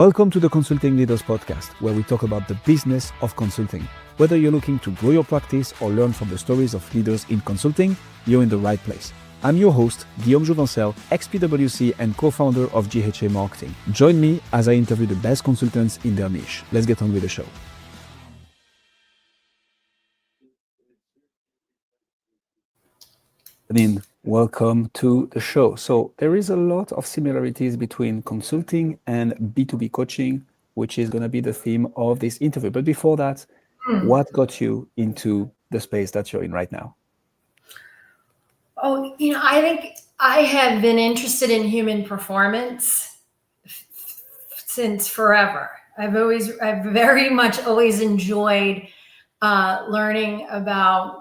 Welcome to the Consulting Leaders Podcast, where we talk about the business of consulting. Whether you're looking to grow your practice or learn from the stories of leaders in consulting, you're in the right place. I'm your host, Guillaume Jouvencel, ex-PwC and co-founder of GHA Marketing. Join me as I interview the best consultants in their niche. Let's get on with the show. Daneen, welcome to the show. So there is a lot of similarities between consulting and B2B coaching, which is going to be the theme of this interview. But before that, what got you into the space that you're in right now? I think I have been interested in human performance since forever. I've very much always enjoyed learning about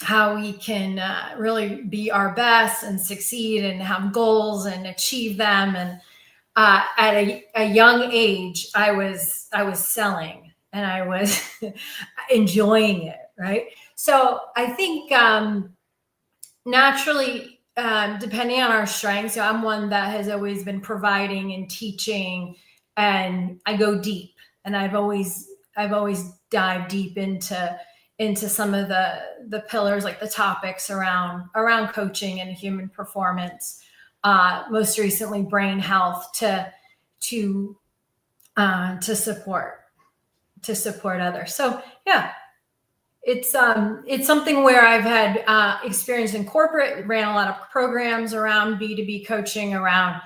how we can really be our best and succeed and have goals and achieve them. And at a young age, I was selling and I was enjoying it, right? So I think naturally, depending on our strengths, I'm one that has always been providing and teaching, and I go deep, and I've always dived deep into some of the pillars, like the topics around coaching and human performance. Most recently, brain health to support others. So yeah. It's something where I've had experience in corporate, ran a lot of programs around B2B coaching, around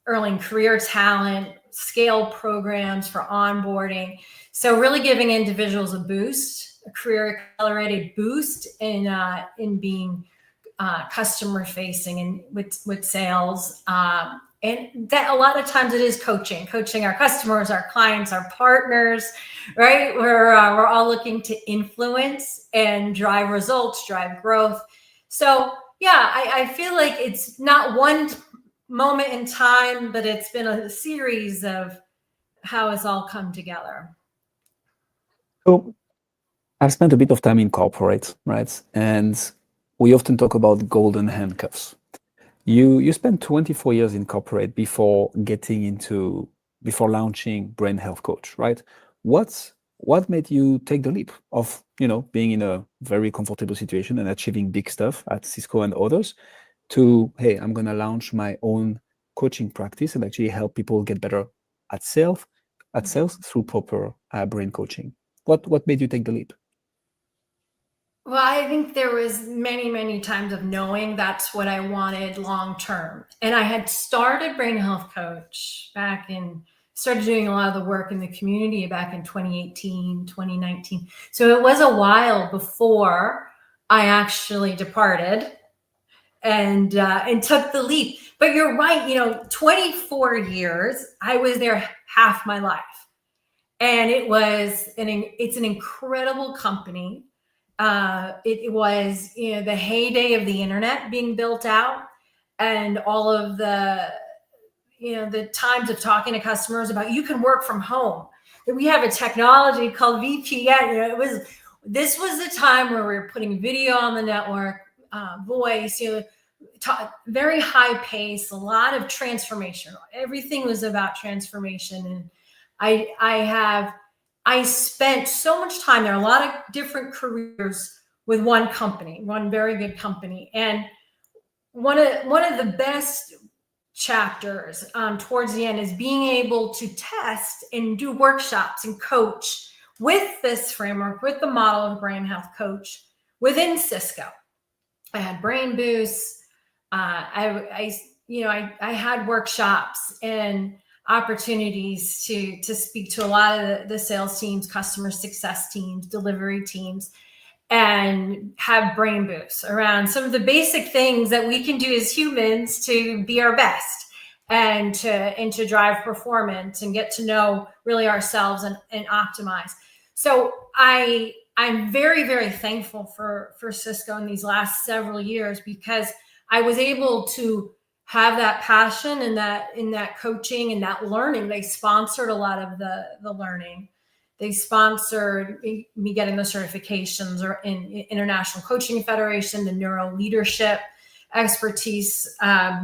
early career talent, scale programs for onboarding. So really giving individuals a boost, a career accelerated boost in being customer facing and with sales. And that a lot of times it is coaching our customers, our clients, our partners, right? We're all looking to influence and drive results, drive growth. So yeah, I feel like it's not one moment in time, but it's been a series of how it's all come together. So I've spent a bit of time in corporate, right? And we often talk about golden handcuffs. You spent 24 years in corporate before launching Brain Health Coach, right? What made you take the leap of, being in a very comfortable situation and achieving big stuff at Cisco and others to, hey, I'm going to launch my own coaching practice and actually help people get better at sales through proper brain coaching? What made you take the leap? Well, I think there was many, many times of knowing that's what I wanted long term. And I had started Brain Health Coach started doing a lot of the work in the community back in 2018, 2019. So it was a while before I actually departed and took the leap. But you're right, 24 years, I was there half my life. And it's an incredible company. It was, the heyday of the internet being built out, and all of the times of talking to customers about you can work from home. That we have a technology called VPN. This was the time where we were putting video on the network, voice, very high pace, a lot of transformation. Everything was about transformation, and I spent so much time there, a lot of different careers with one company, one very good company. And one of the best chapters towards the end is being able to test and do workshops and coach with this framework, with the model of Brain Health Coach within Cisco. I had brain boosts. I had workshops and opportunities to speak to a lot of the sales teams, customer success teams, delivery teams, and have brain boosts around some of the basic things that we can do as humans to be our best and to drive performance and get to know really ourselves and optimize. So I'm very, very thankful for Cisco in these last several years, because I was able to have that passion and in that coaching and that learning. They sponsored a lot of the learning. They sponsored me getting the certifications or in International Coaching Federation, the neuro leadership expertise,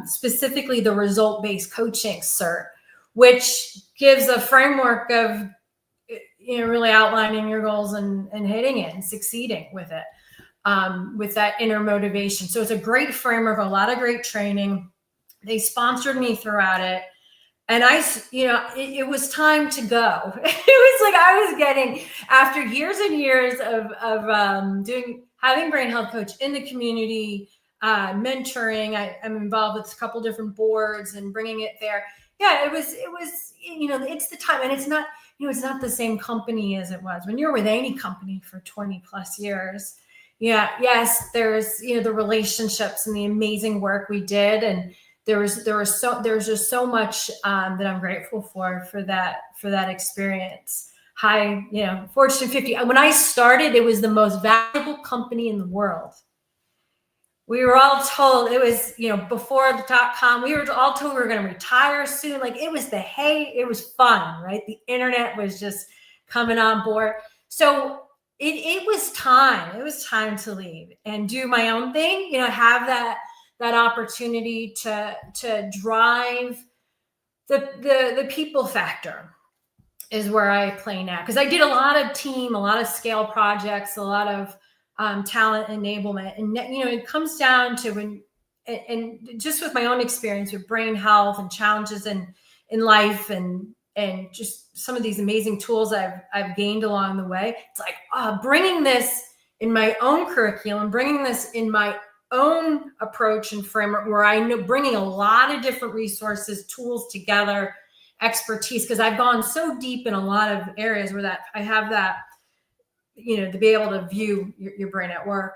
specifically the result-based coaching cert, which gives a framework of, really outlining your goals and hitting it and succeeding with it, with that inner motivation. So it's a great framework, a lot of great training. They sponsored me throughout it. And it was time to go. It was like I was getting, after years and years of having brain health coach in the community, mentoring. I'm involved with a couple different boards and bringing it there. Yeah, it was, it's the time, and it's not, it's not the same company as it was when you're with any company for 20 plus years. Yeah. Yes. There's, the relationships and the amazing work we did. And there's just so much that I'm grateful for that experience. Fortune 50. When I started, it was the most valuable company in the world. We were all told it was, before the .com, we were all told we were going to retire soon. Like it was it was fun, right? The internet was just coming on board. So it was time. It was time to leave and do my own thing, have that opportunity to drive the people factor is where I play now. Because I did a lot of team, a lot of scale projects, a lot of talent enablement. And, it comes down to when, and just with my own experience with brain health and challenges in life and just some of these amazing tools I've gained along the way. It's like bringing this in my own curriculum, bringing this in my own approach and framework, where I know bringing a lot of different resources, tools together, expertise, because I've gone so deep in a lot of areas where that I have that, to be able to view your brain at work,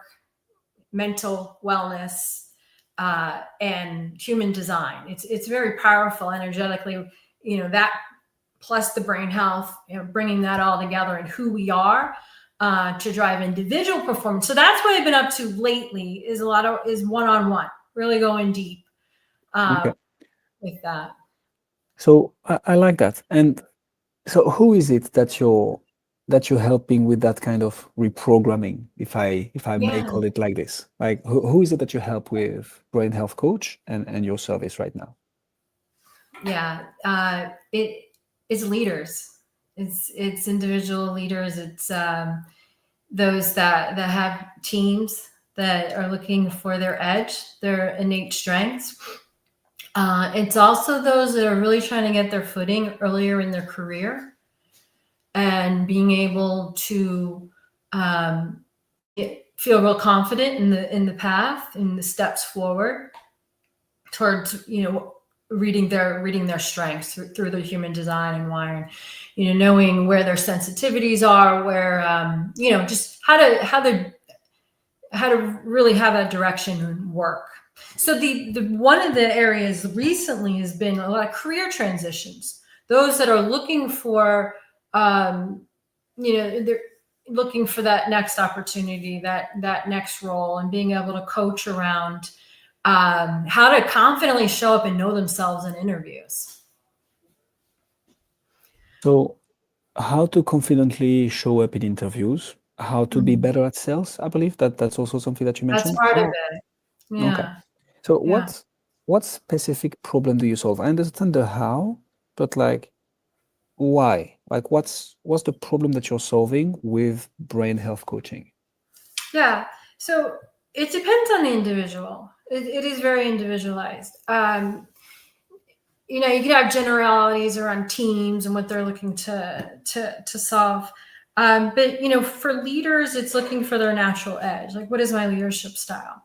mental wellness, and human design. It's very powerful energetically, that plus the brain health, bringing that all together and who we are. To drive individual performance. So that's what I've been up to lately is one-on-one, really going deep with that. So I like that. And so who is it that you're helping with that kind of reprogramming, if I may call it like this? Like who is it that you help with brain health coach and your service right now? Yeah, it's leaders. It's individual leaders. It's those that have teams that are looking for their edge, their innate strengths. It's also those that are really trying to get their footing earlier in their career and being able to feel real confident in the path, in the steps forward towards, reading their strengths through the human design and wiring, knowing where their sensitivities are, where, just how to really have that direction work. So the one of the areas recently has been a lot of career transitions. Those that are looking for, they're looking for that next opportunity, that next role, and being able to coach around how to confidently show up and know themselves in interviews. So how to confidently show up in interviews, how to be better at sales, I believe that's also something that you mentioned. That's part of it. Yeah. Okay. So what specific problem do you solve? I understand the how, but like why? Like what's the problem that you're solving with brain health coaching? Yeah. So it depends on the individual. It is very individualized. You can have generalities around teams and what they're looking to solve. But for leaders, it's looking for their natural edge. Like, what is my leadership style?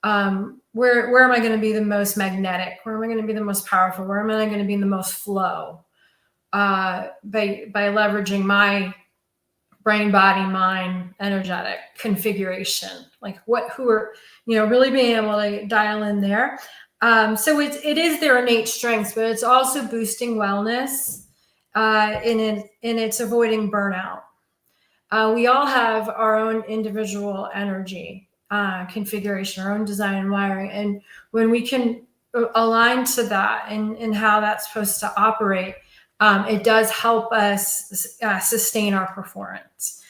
Where am I going to be the most magnetic? Where am I going to be the most powerful? Where am I going to be in the most flow? By leveraging my brain, body, mind, energetic configuration. Like who are, really being able to dial in there. So it is their innate strengths, but it's also boosting wellness, and it's avoiding burnout. We all have our own individual energy configuration, our own design and wiring. And when we can align to that and how that's supposed to operate, it does help us sustain our performance.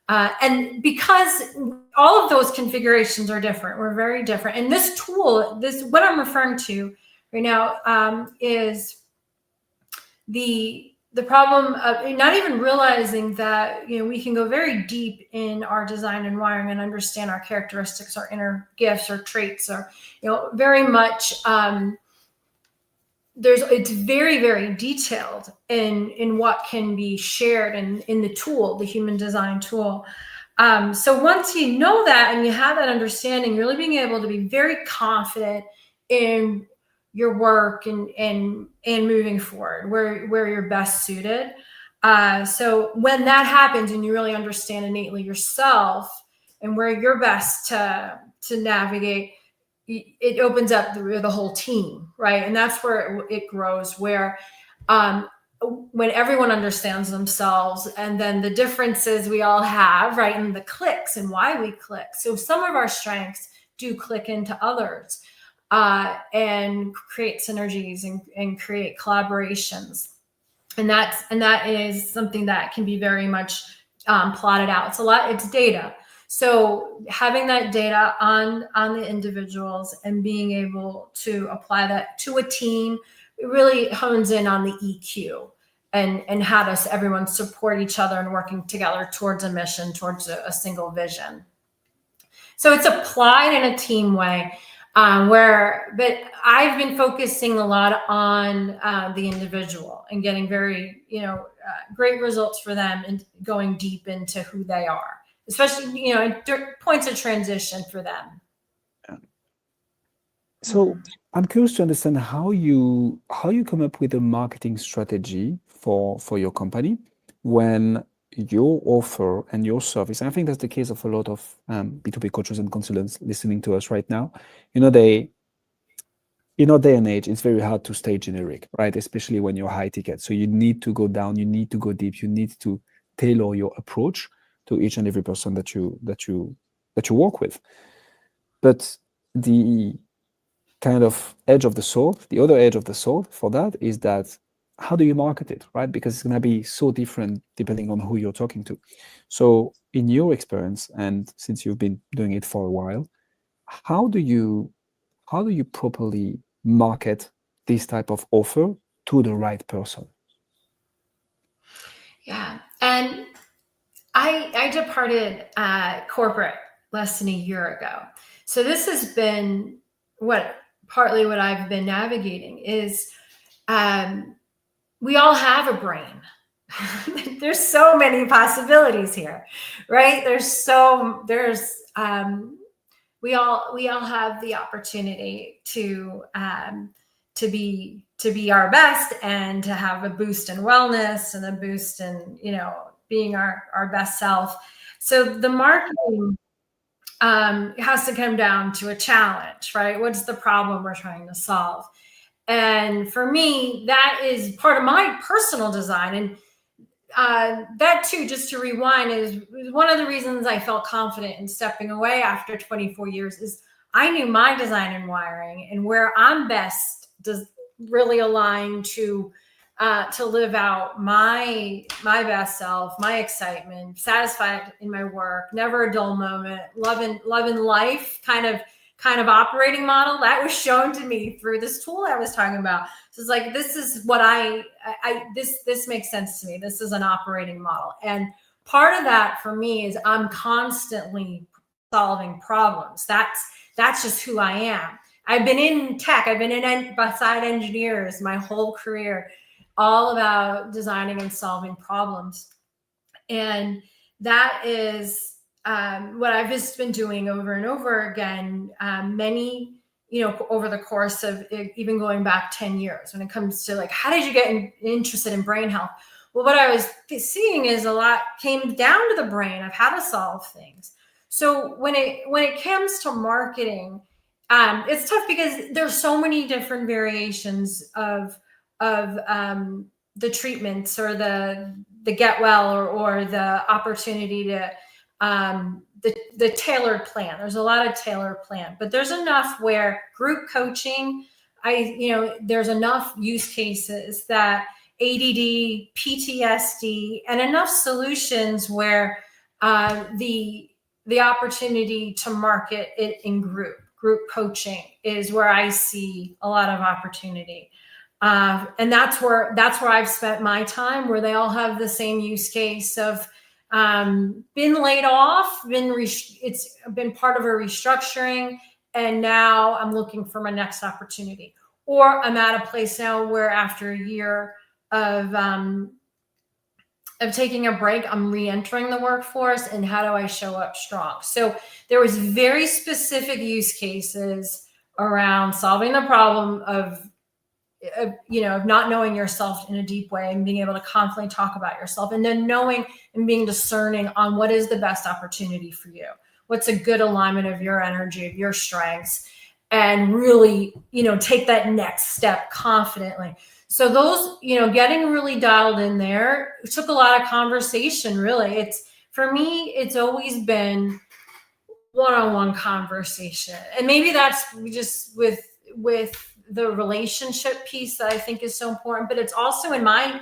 And because all of those configurations are different, we're very different. And this tool, what I'm referring to right now, is the problem of not even realizing that, we can go very deep in our design and wiring and understand our characteristics, our inner gifts or traits, or, very much, it's very, very detailed in what can be shared in the tool, the human design tool. So once you know that and you have that understanding, really being able to be very confident in your work and moving forward where you're best suited. So when that happens and you really understand innately yourself and where you're best to navigate, it opens up the whole team, right? And that's where it grows, where when everyone understands themselves, and then the differences we all have, right, and the clicks and why we click. So some of our strengths do click into others, and create synergies and create collaborations. And that is something that can be very much plotted out. It's data. So having that data on the individuals and being able to apply that to a team, it really hones in on the EQ and how does everyone support each other and working together towards a mission, towards a single vision. So it's applied in a team way, but I've been focusing a lot on the individual and getting very, great results for them and going deep into who they are, especially, at points of transition for them. So I'm curious to understand how you come up with a marketing strategy for your company when your offer and your service, and I think that's the case of a lot of B2B coaches and consultants listening to us right now. In our day and age, it's very hard to stay generic, right? Especially when you're high ticket. So you need to go down, you need to go deep, you need to tailor your approach to each and every person that you work with. But the kind of edge of the sword, the other edge of the sword for that is that how do you market it, right? Because it's going to be so different depending on who you're talking to. So in your experience, and since you've been doing it for a while, how do you properly market this type of offer to the right person? Yeah. And I departed corporate less than a year ago. So this has been partly what I've been navigating is we all have a brain. There's so many possibilities here, right? We all have the opportunity to be our best and to have a boost in wellness and a boost in, being our best self. So the marketing has to come down to a challenge, right? What's the problem we're trying to solve? And for me, that is part of my personal design. And that too, just to rewind, is one of the reasons I felt confident in stepping away after 24 years is I knew my design and wiring and where I'm best does really align to live out my best self, my excitement, satisfied in my work, never a dull moment, loving life kind of operating model that was shown to me through this tool I was talking about. So it's like, this is what this makes sense to me. This is an operating model. And part of that for me is I'm constantly solving problems. That's just who I am. I've been in tech. I've been beside engineers my whole career, all about designing and solving problems. And that is what I've just been doing over and over again, over the course of even going back 10 years when it comes to like, how did you get interested in brain health? Well, what I was seeing is a lot came down to the brain of how to solve things. So when it comes to marketing, it's tough because there's so many different variations of the treatments or the get well or the opportunity to the tailored plan. There's a lot of tailored plan, but there's enough where group coaching, there's enough use cases that ADD, PTSD, and enough solutions where the opportunity to market it in group coaching is where I see a lot of opportunity. And that's where I've spent my time, where they all have the same use case of been laid off, it's been part of a restructuring, and now I'm looking for my next opportunity. Or I'm at a place now where after a year of taking a break, I'm re-entering the workforce, and how do I show up strong? So there was very specific use cases around solving the problem of not knowing yourself in a deep way and being able to confidently talk about yourself, and then knowing and being discerning on what is the best opportunity for you, what's a good alignment of your energy, of your strengths, and really, take that next step confidently. So those, getting really dialed in there, it took a lot of conversation. Really, for me, it's always been one-on-one conversation, and maybe that's just with the relationship piece that I think is so important, but it's also in my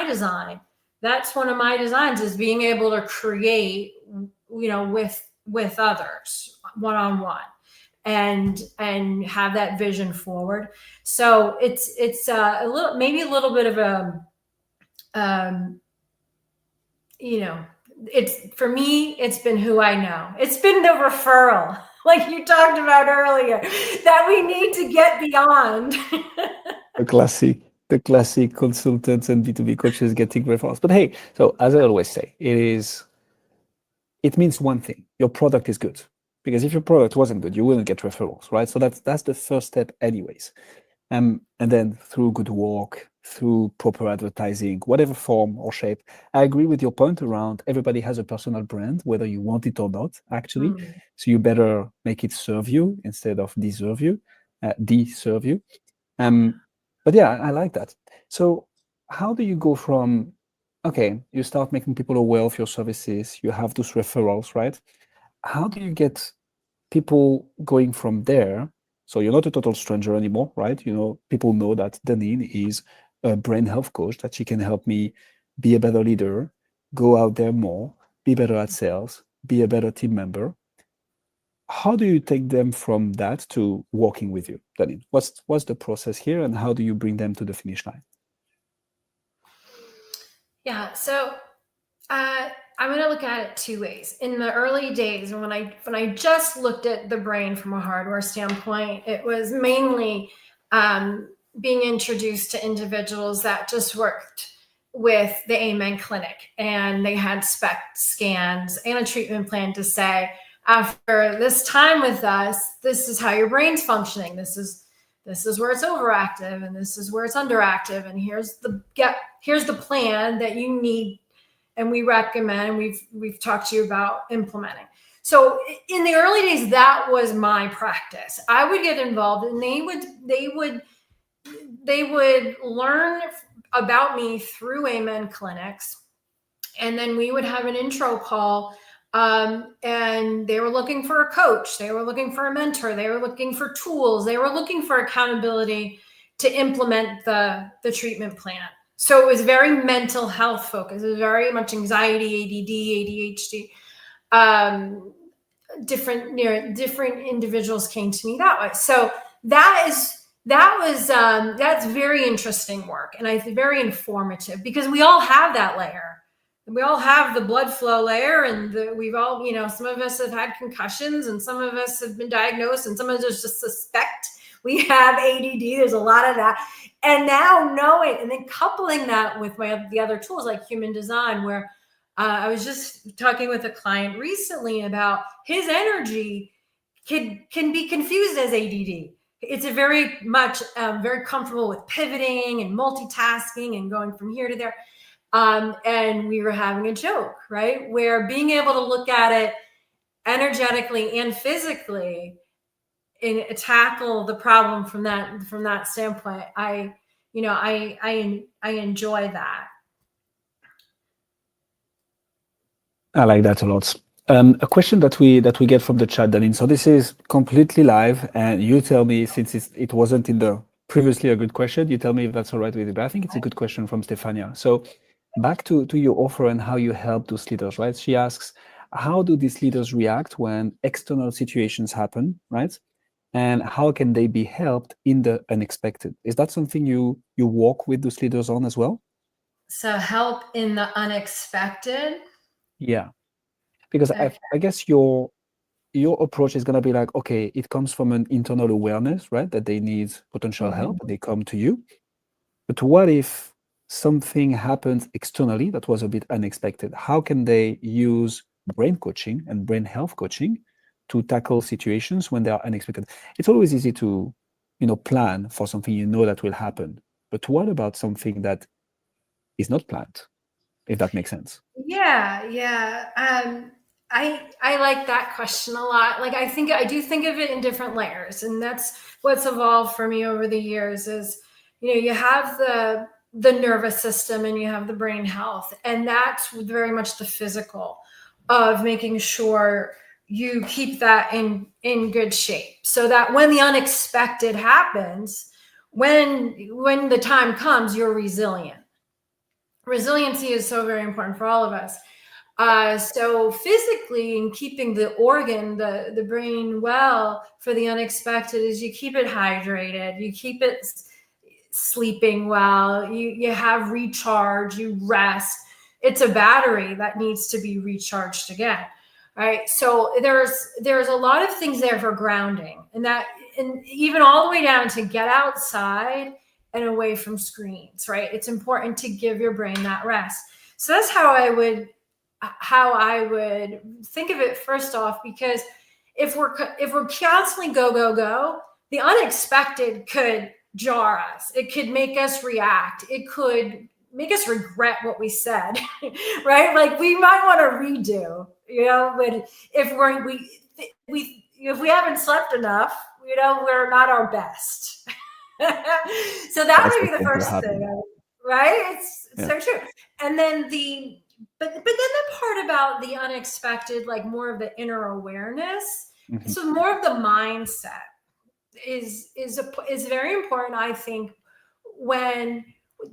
design. That's one of my designs, is being able to create, with others one-on-one, and have that vision forward. So it's a little bit of a, it's, for me, it's been who I know. It's been the referral, like you talked about earlier, that we need to get beyond. The classic consultants and B2B coaches getting referrals. But hey, so as I always say, it means one thing: your product is good. Because if your product wasn't good, you wouldn't get referrals, right? So that's the first step anyways. And then through good work, through proper advertising, whatever form or shape. I agree with your point around everybody has a personal brand, whether you want it or not, actually. So you better make it serve you instead of deserve you, deserve you. But yeah, I like that. So how do you go from, okay, you start making people aware of your services, you have those referrals, right? How do you get people going from there? So you're not a total stranger anymore, right? People know that Daneen is a brain health coach, that she can help me be a better leader, go out there more, be better at sales, be a better team member. How do you take them from that to working with you, Daneen? What's the process here, and how do you bring them to the finish line? Yeah, so I'm going to look at it two ways. In the early days, when I just looked at the brain from a hardware standpoint, it was mainly being introduced to individuals that just worked with the Amen Clinic, and they had SPECT scans and a treatment plan to say, after this time with us, this is how your brain's functioning. This is where it's overactive, and this is where it's underactive, and here's the plan that you need, and we recommend, and we've talked to you about implementing. So in the early days, that was my practice. I would get involved, and they would learn about me through Amen clinics, and then we would have an intro call. And they were looking for a coach, they were looking for a mentor, they were looking for tools, they were looking for accountability to implement the treatment plan. So it was very mental health focused. It was very much anxiety, ADD, ADHD. Different individuals came to me that way. So that's very interesting work, and I think very informative, because we all have that layer. We all have the blood flow layer, and we've all, some of us have had concussions, and some of us have been diagnosed, and some of us just suspect we have ADD. There's a lot of that. And now knowing, and then coupling that with the other tools like human design, where I was just talking with a client recently about his energy can be confused as ADD. It's a very much very comfortable with pivoting and multitasking and going from here to there. And we were having a joke, right? Where being able to look at it energetically and physically and tackle the problem from that standpoint, I enjoy that. I like that a lot. A question that we get from the chat, Daneen. So this is completely live, and you tell me, since it wasn't in the previously a good question, you tell me if that's all right with you. But I think it's a good question from Stefania. So back to your offer and how you help those leaders, right? She asks, how do these leaders react when external situations happen, right? and how can they be helped in the unexpected? Is that something you work with those leaders on as well? So help in the unexpected. Yeah, because Okay. I guess your approach is going to be like, okay, it comes from an internal awareness, right? That they need potential help, Mhm. they come to you. But what if something happens externally that was a bit unexpected? How can they use brain coaching and brain health coaching to tackle situations when they are unexpected? It's always easy to, plan for something that will happen. But what about something that is not planned, if that makes sense? Yeah, yeah. I like that question a lot. Like I do think of it in different layers, and that's what's evolved for me over the years. Is you have the nervous system and you have the brain health, and that's very much the physical of making sure you keep that in good shape, so that when the unexpected happens, when the time comes, you're resilient. Resiliency is so very important for all of us. So physically, in keeping the organ, the brain well for the unexpected, is you keep it hydrated, you keep it sleeping well, you have recharge, you rest. It's a battery that needs to be recharged again. Right. So there's a lot of things there for grounding, and even all the way down to get outside and away from screens. Right. It's important to give your brain that rest. So that's how I would think of it first off, because if we're constantly go go go, the unexpected could jar us. It could make us react. It could make us regret what we said, right? Like we might want to redo, but if we haven't slept enough, we're not our best. So that That's would be what the tends to first thing, happen. right? It's Yeah. so true. And then but then the part about the unexpected, like more of the inner awareness, Mhm. so more of the mindset is very important, I think, when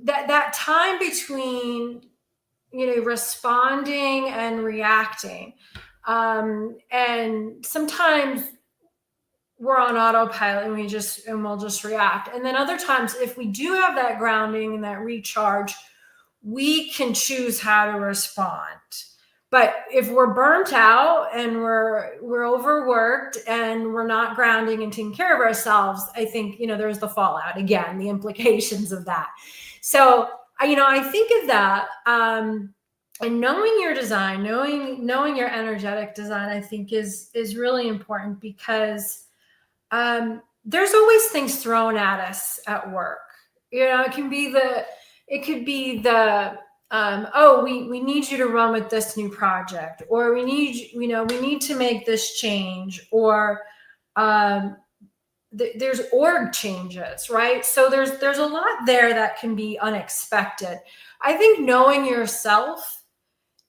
that time between responding and reacting, and sometimes we're on autopilot and we'll just react, and then other times, if we do have that grounding and that recharge, we can choose how to respond. But if we're burnt out and we're overworked and we're not grounding and taking care of ourselves, I think there's the fallout again, the implications of that. So I think of that, and knowing your design, knowing your energetic design, I think is really important, because there's always things thrown at us at work. It could be the oh, we need you to run with this new project, or we need to make this change, or um, there's org changes, right? So there's a lot there that can be unexpected. I think knowing yourself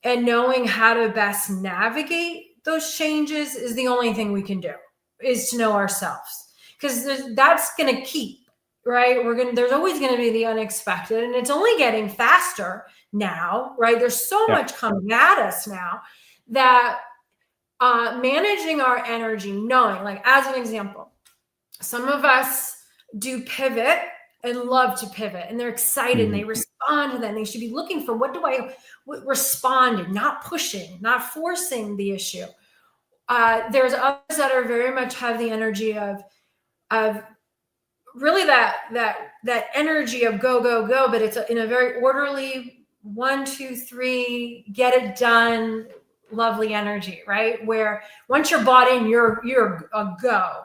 and knowing how to best navigate those changes is the only thing we can do, is to know ourselves, because that's going to keep, right? There's always going to be the unexpected, and it's only getting faster now, right? There's so Yeah. much coming at us now that managing our energy, knowing, like, as an example, some of us do pivot and love to pivot, and they're excited and Mhm. they respond to that, and they should be looking for, what do I responding, not pushing, not forcing the issue. There's others that are very much have the energy of really that energy of go go go, but it's in a very orderly 1 2 3 get it done, lovely energy, right? Where once you're bought in, you're a go.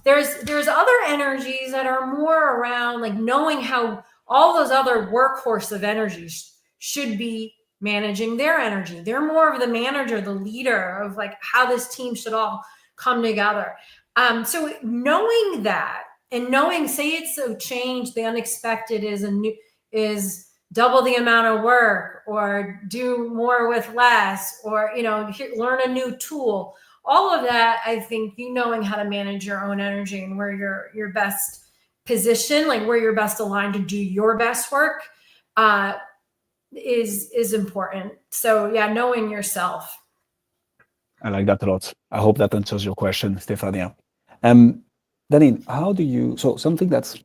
There's other energies that are more around, like knowing how all those other workhorse of energies should be managing their energy. They're more of the manager, the leader of, like, how this team should all come together. So knowing that, and knowing, say it's a change, the unexpected is double the amount of work, or do more with less, or learn a new tool. All of that, I think, knowing how to manage your own energy and where your best position, like where you're best aligned to do your best work, uh, is important. So yeah, knowing yourself. I like that a lot. I hope that answers your question, Stefania. Um, Daneen, how do you, so something that's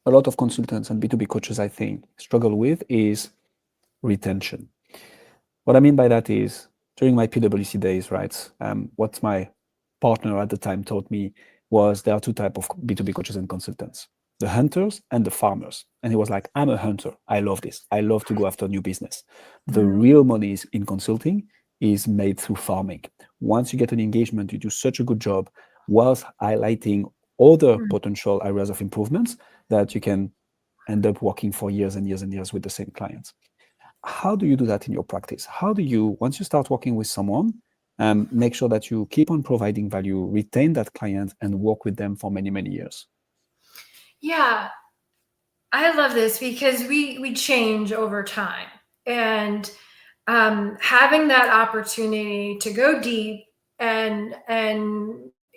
a lot of consultants and B2B coaches, I think, struggle with is retention. What I mean by that is during my PwC days, right? What my partner at the time taught me was there are two types of B2B coaches and consultants, the hunters and the farmers. And he was like, I'm a hunter. I love this. I love to go after new business. The Mhm. real money is in consulting is made through farming. Once you get an engagement, you do such a good job whilst highlighting other Mhm. potential areas of improvements that you can end up working for years and years and years with the same clients. How do you do that in your practice? How do you, once you start working with someone, make sure that you keep on providing value, retain that client, and work with them for many, many years? Yeah, I love this because we change over time, and having that opportunity to go deep and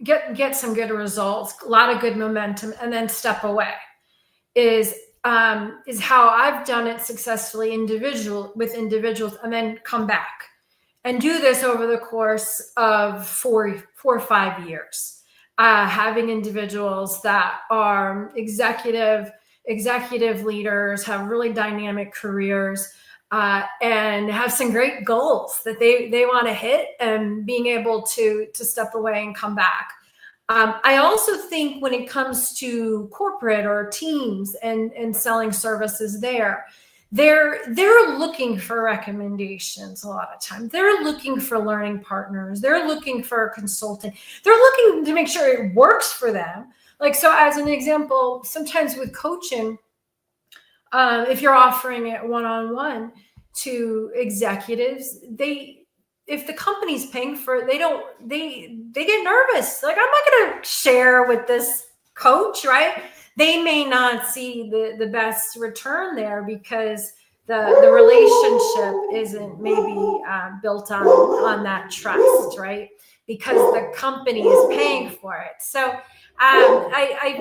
get some good results, a lot of good momentum, and then step away is is how I've done it successfully with individuals, and then come back and do this over the course of 4 or 5 years. Having individuals that are executive leaders, have really dynamic careers, and have some great goals that they want to hit, and being able to step away and come back. I also think when it comes to corporate or teams and selling services there, they're looking for recommendations a lot of time. They're looking for learning partners. They're looking for a consultant. They're looking to make sure it works for them. Like, so as an example, sometimes with coaching, if you're offering it one-on-one to executives, if the company's paying for it, they get nervous. Like, I'm not going to share with this coach, right? They may not see the best return there because the relationship isn't maybe built on that trust, right? Because the company is paying for it. So I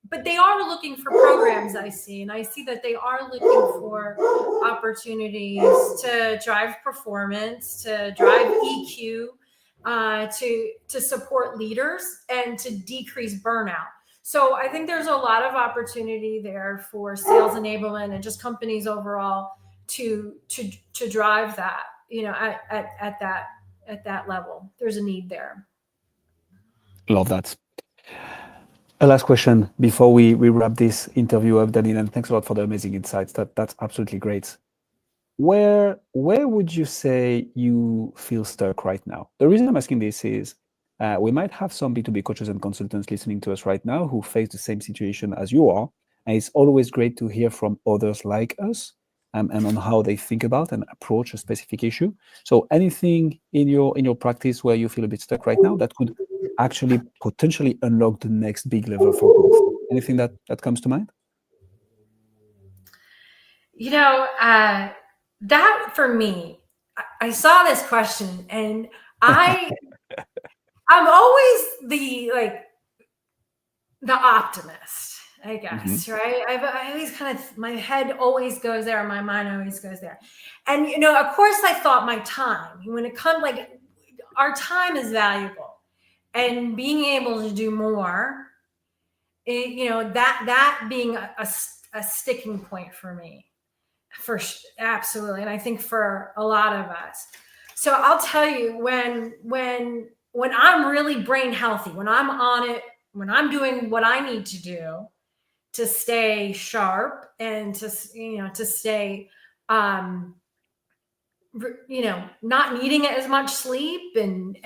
but they are looking for programs, I see, and I see that they are looking for opportunities to drive performance, to drive EQ, to support leaders, and to decrease burnout. So I think there's a lot of opportunity there for sales enablement and just companies overall to drive that, at that level. There's a need there. Love that. A last question before we wrap this interview up, Danine, and thanks a lot for the amazing insights. That's absolutely great. Where would you say you feel stuck right now? The reason I'm asking this is we might have some B2B coaches and consultants listening to us right now who face the same situation as you are. And it's always great to hear from others like us, and on how they think about and approach a specific issue. So anything in your practice where you feel a bit stuck right now that could actually potentially unlock the next big level for growth? Anything that comes to mind? You know, that for me, I saw this question, and I'm always the optimist, I Mhm. guess, right? I always kind of, my head always goes there, my mind always goes there. And, of course, I thought my time, when it comes, like, our time is valuable, and being able to do more, that being a sticking point for me, absolutely. And I think for a lot of us. So I'll tell you, when I'm really brain healthy, when I'm on it, when I'm doing what I need to do to stay sharp, and to stay not needing as much sleep, and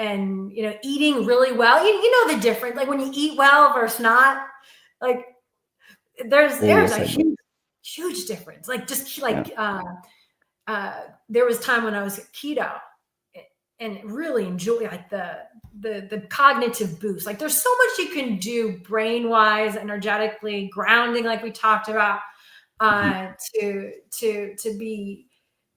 eating really well. You know the difference, like when you eat well versus not. Like, Oh there's yes, a I know. huge difference. Like, just Yeah. like there was time when I was keto, and really enjoy, like, the cognitive boost. Like, there's so much you can do brain wise, energetically, grounding, like we talked about, Mhm.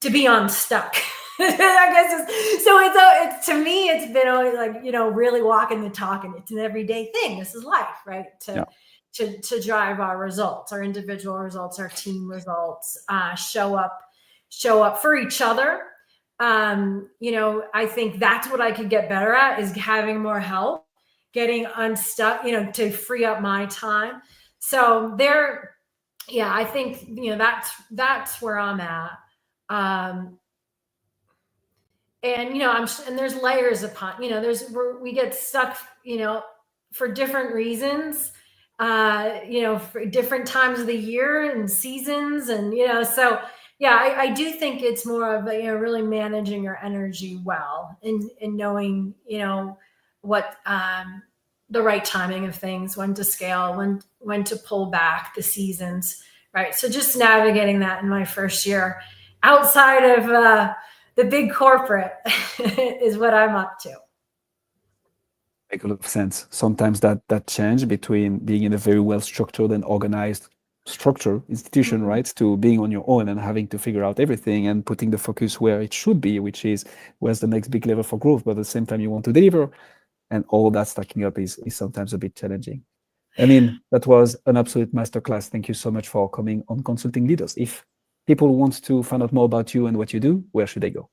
to be unstuck. I guess it's to me, it's been always like, really walking the talk, and it's an everyday thing. This is life, right? Yeah. To drive our results, our individual results, our team results, show up for each other. I think that's what I could get better at, is having more help, getting unstuck, to free up my time. So I think, that's where I'm at. And there's layers upon, we get stuck, for different reasons, for different times of the year and seasons, and so I do think it's more of really managing your energy well, and knowing what the right timing of things, when to scale, when to pull back, the seasons, right? So just navigating that in my first year outside of the big corporate is what I'm up to. Make a lot of sense. Sometimes that change between being in a very well structured and organized institution, right, to being on your own and having to figure out everything and putting the focus where it should be, which is where's the next big level for growth, but at the same time you want to deliver, and all that stacking up is sometimes a bit challenging. Daneen, that was an absolute masterclass. Thank you so much for coming on Consulting Leaders. If people want to find out more about you and what you do, where should they go?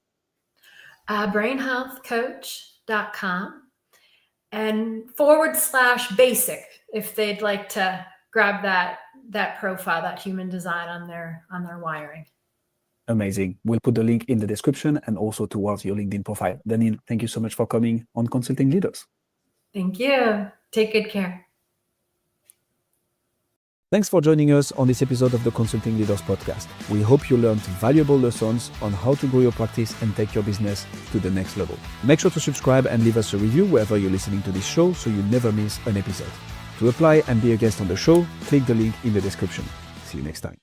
brainhealthcoach.com and /basic if they'd like to grab that profile, that human design on their wiring. Amazing. We'll put the link in the description and also towards your LinkedIn profile. Daneen, thank you so much for coming on Consulting Leaders. Thank you. Take good care. Thanks for joining us on this episode of the Consulting Leaders Podcast. We hope you learned valuable lessons on how to grow your practice and take your business to the next level. Make sure to subscribe and leave us a review wherever you're listening to this show so you never miss an episode. To apply and be a guest on the show, click the link in the description. See you next time.